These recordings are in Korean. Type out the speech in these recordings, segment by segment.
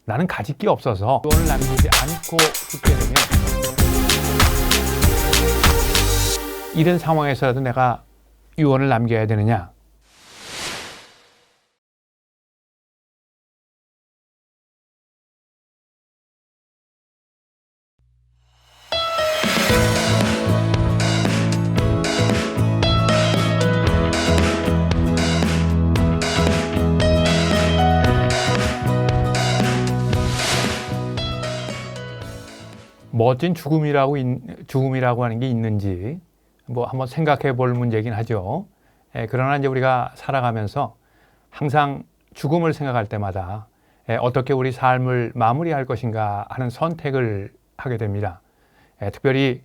나는 가질 게 없어서 유언을 남기지 않고 죽게 되면 이런 상황에서라도 내가 유언을 남겨야 되느냐? 멋진 죽음이라고 하는 게 있는지 뭐 한번 생각해 볼 문제이긴 하죠. 그러나 이제 우리가 살아가면서 항상 죽음을 생각할 때마다 어떻게 우리 삶을 마무리할 것인가 하는 선택을 하게 됩니다. 특별히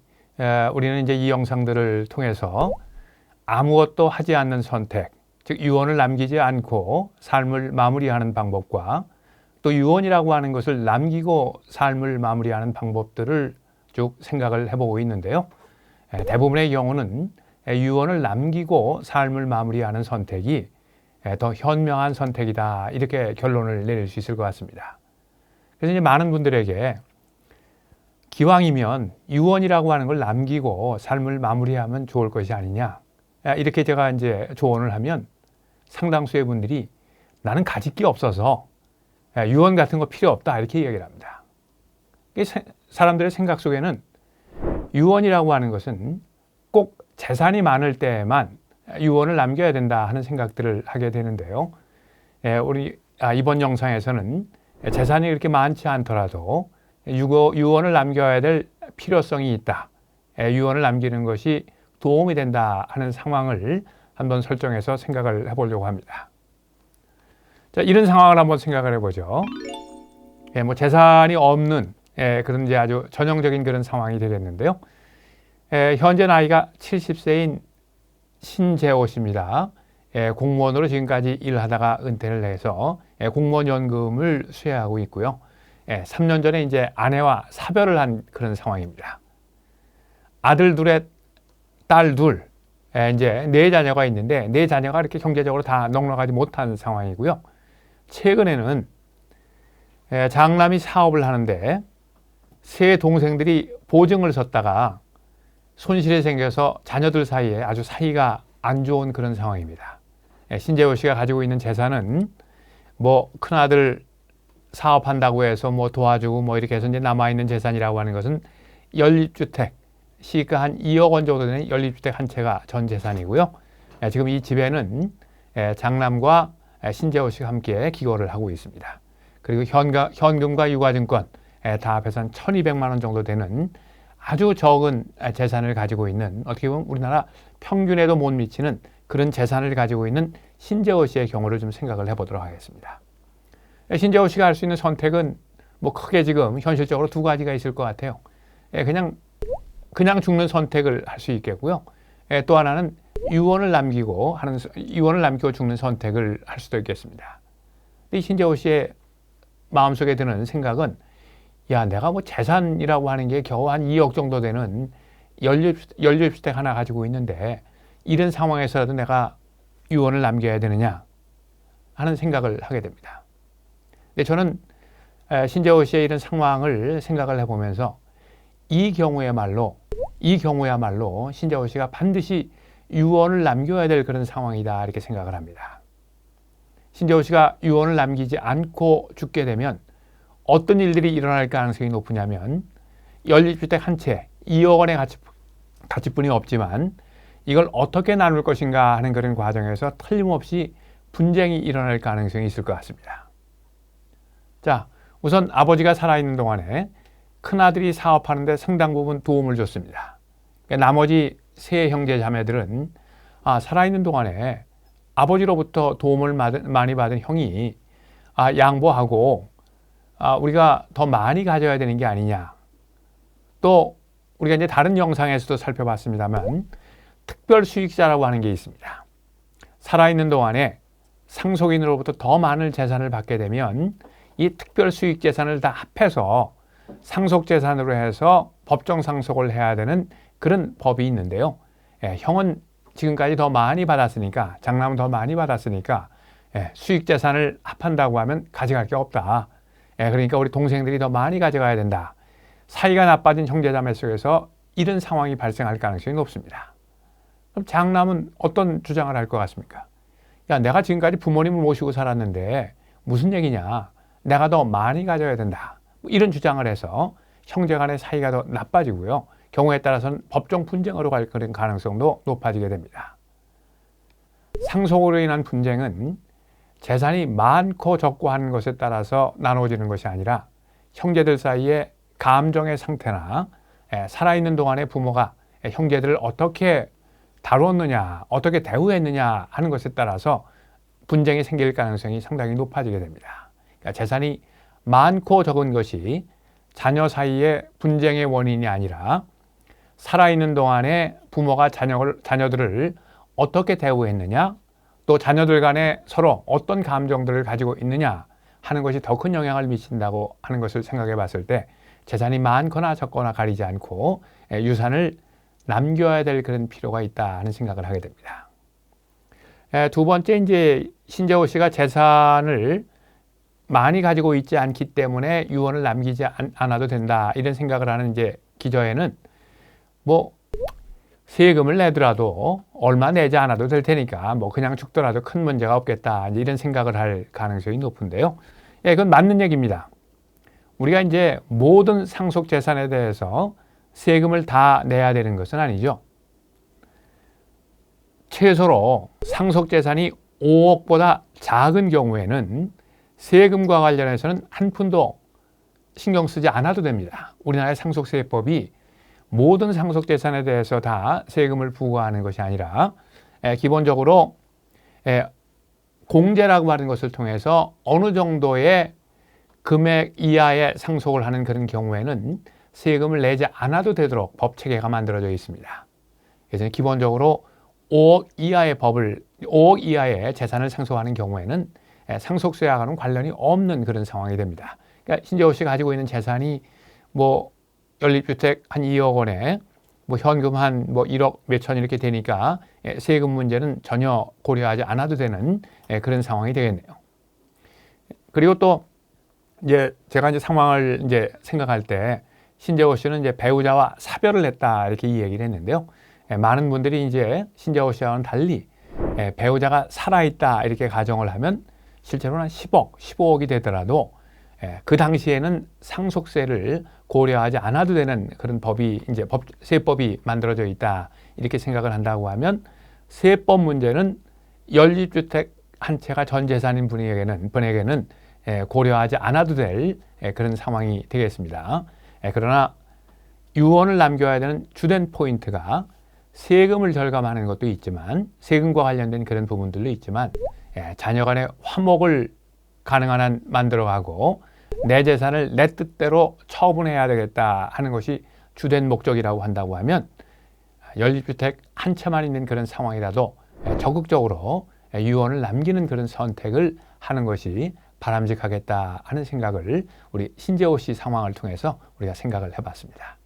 우리는 이제 이 영상들을 통해서 아무것도 하지 않는 선택, 즉 유언을 남기지 않고 삶을 마무리하는 방법과 또 유언이라고 하는 것을 남기고 삶을 마무리하는 방법들을 쭉 생각을 해보고 있는데요. 대부분의 경우는 유언을 남기고 삶을 마무리하는 선택이 더 현명한 선택이다, 이렇게 결론을 내릴 수 있을 것 같습니다. 그래서 이제 많은 분들에게 기왕이면 유언이라고 하는 걸 남기고 삶을 마무리하면 좋을 것이 아니냐, 이렇게 제가 이제 조언을 하면 상당수의 분들이 나는 가질 게 없어서 유언 같은 거 필요 없다, 이렇게 이야기를 합니다. 사람들의 생각 속에는 유언이라고 하는 것은 꼭 재산이 많을 때에만 유언을 남겨야 된다 하는 생각들을 하게 되는데요. 우리 이번 영상에서는 재산이 그렇게 많지 않더라도 유언을 남겨야 될 필요성이 있다, 유언을 남기는 것이 도움이 된다 하는 상황을 한번 설정해서 생각을 해보려고 합니다. 자, 이런 상황을 한번 생각을 해보죠. 뭐 재산이 없는 그런 이제 아주 전형적인 그런 상황이 되겠는데요. 현재 나이가 70세인 신재호 씨입니다. 공무원으로 지금까지 일하다가 은퇴를 해서 공무원 연금을 수여하고 있고요. 3년 전에 이제 아내와 사별을 한 그런 상황입니다. 아들 둘에 딸 둘, 이제 4자녀가 있는데 4자녀가 이렇게 경제적으로 다 넉넉하지 못한 상황이고요. 최근에는 장남이 사업을 하는데 세 동생들이 보증을 섰다가 손실이 생겨서 자녀들 사이에 아주 사이가 안 좋은 그런 상황입니다. 신재호 씨가 가지고 있는 재산은 뭐 큰아들 사업한다고 해서 뭐 도와주고 뭐 이렇게 해서 이제 남아있는 재산이라고 하는 것은 연립주택, 시가 한 2억 원 정도 되는 연립주택 한 채가 전 재산이고요. 지금 이 집에는 장남과 신재호 씨가 함께 기거를 하고 있습니다. 그리고 현금과 유가증권 다 합해서 한 1,200만 원 정도 되는 아주 적은 재산을 가지고 있는, 어떻게 보면 우리나라 평균에도 못 미치는 그런 재산을 가지고 있는 신재호 씨의 경우를 좀 생각을 해보도록 하겠습니다. 신재호 씨가 할 수 있는 선택은 뭐 크게 지금 현실적으로 2가지가 있을 것 같아요. 그냥 죽는 선택을 할 수 있겠고요. 또 하나는 유언을 남기고 죽는 선택을 할 수도 있겠습니다. 이 신재호 씨의 마음속에 드는 생각은, 야, 내가 뭐 재산이라고 하는 게 겨우 한 2억 정도 되는 연립주택 하나 가지고 있는데 이런 상황에서라도 내가 유언을 남겨야 되느냐 하는 생각을 하게 됩니다. 근데 저는 신재호 씨의 이런 상황을 생각을 해보면서 이 경우야말로 신재호 씨가 반드시 유언을 남겨야 될 그런 상황이다, 이렇게 생각을 합니다. 신재호 씨가 유언을 남기지 않고 죽게 되면 어떤 일들이 일어날 가능성이 높으냐면, 연립주택 한 채 2억 원의 가치뿐이 없지만 이걸 어떻게 나눌 것인가 하는 그런 과정에서 틀림없이 분쟁이 일어날 가능성이 있을 것 같습니다. 자, 우선 아버지가 살아있는 동안에 큰아들이 사업하는데 상당 부분 도움을 줬습니다. 나머지 세 형제 자매들은 살아있는 동안에 아버지로부터 도움을 많이 받은 형이 양보하고 우리가 더 많이 가져야 되는 게 아니냐. 또 우리가 이제 다른 영상에서도 살펴봤습니다만 특별 수익자라고 하는 게 있습니다. 살아있는 동안에 상속인으로부터 더 많은 재산을 받게 되면 이 특별 수익 재산을 다 합해서 상속 재산으로 해서 법정 상속을 해야 되는 그런 법이 있는데요. 형은 지금까지 더 많이 받았으니까, 장남은 더 많이 받았으니까 수익 재산을 합한다고 하면 가져갈 게 없다. 그러니까 우리 동생들이 더 많이 가져가야 된다. 사이가 나빠진 형제자매 속에서 이런 상황이 발생할 가능성이 높습니다. 그럼 장남은 어떤 주장을 할 것 같습니까? 야, 내가 지금까지 부모님을 모시고 살았는데 무슨 얘기냐? 내가 더 많이 가져야 된다. 이런 주장을 해서 형제 간의 사이가 더 나빠지고요. 경우에 따라서는 법정 분쟁으로 갈 그런 가능성도 높아지게 됩니다. 상속으로 인한 분쟁은 재산이 많고 적고 하는 것에 따라서 나누어지는 것이 아니라 형제들 사이의 감정의 상태나 살아있는 동안의 부모가 형제들을 어떻게 다루었느냐, 어떻게 대우했느냐 하는 것에 따라서 분쟁이 생길 가능성이 상당히 높아지게 됩니다. 그러니까 재산이 많고 적은 것이 자녀 사이의 분쟁의 원인이 아니라 살아있는 동안에 부모가 자녀들을 어떻게 대우했느냐, 또 자녀들 간에 서로 어떤 감정들을 가지고 있느냐 하는 것이 더 큰 영향을 미친다고 하는 것을 생각해 봤을 때 재산이 많거나 적거나 가리지 않고 유산을 남겨야 될 그런 필요가 있다 하는 생각을 하게 됩니다. 두 번째, 이제 신재호 씨가 재산을 많이 가지고 있지 않기 때문에 유언을 남기지 않아도 된다 이런 생각을 하는 이제 기저에는 뭐 세금을 내더라도 얼마 내지 않아도 될 테니까 뭐 그냥 죽더라도 큰 문제가 없겠다 이런 생각을 할 가능성이 높은데요. 그건 맞는 얘기입니다. 우리가 이제 모든 상속 재산에 대해서 세금을 다 내야 되는 것은 아니죠. 최소로 상속 재산이 5억보다 작은 경우에는 세금과 관련해서는 한 푼도 신경 쓰지 않아도 됩니다. 우리나라의 상속세법이 모든 상속 재산에 대해서 다 세금을 부과하는 것이 아니라 기본적으로 공제라고 하는 것을 통해서 어느 정도의 금액 이하의 상속을 하는 그런 경우에는 세금을 내지 않아도 되도록 법 체계가 만들어져 있습니다. 그래서 기본적으로 5억 이하의 재산을 상속하는 경우에는 상속세와는 관련이 없는 그런 상황이 됩니다. 그러니까 신재호 씨가 가지고 있는 재산이 뭐 연립주택 한 2억 원에 뭐 현금 한 뭐 1억 몇천 이렇게 되니까 세금 문제는 전혀 고려하지 않아도 되는 그런 상황이 되겠네요. 그리고 또 이제 제가 이제 상황을 이제 생각할 때 신재호 씨는 이제 배우자와 사별을 했다 이렇게 이 얘기를 했는데요. 많은 분들이 이제 신재호 씨와는 달리 배우자가 살아있다 이렇게 가정을 하면 실제로는 한 10억, 15억이 되더라도 그 당시에는 상속세를 고려하지 않아도 되는 그런 법이 이제 세법이 만들어져 있다 이렇게 생각을 한다고 하면 세법 문제는 연립주택 한 채가 전 재산인 분에게는 고려하지 않아도 될 그런 상황이 되겠습니다. 그러나 유언을 남겨야 되는 주된 포인트가 세금을 절감하는 것도 있지만 세금과 관련된 그런 부분들도 있지만 자녀 간의 화목을 가능한 한 만들어가고 내 재산을 내 뜻대로 처분해야 되겠다 하는 것이 주된 목적이라고 한다고 하면 연립주택 한 채만 있는 그런 상황이라도 적극적으로 유언을 남기는 그런 선택을 하는 것이 바람직하겠다 하는 생각을 우리 신재호 씨 상황을 통해서 우리가 생각을 해봤습니다.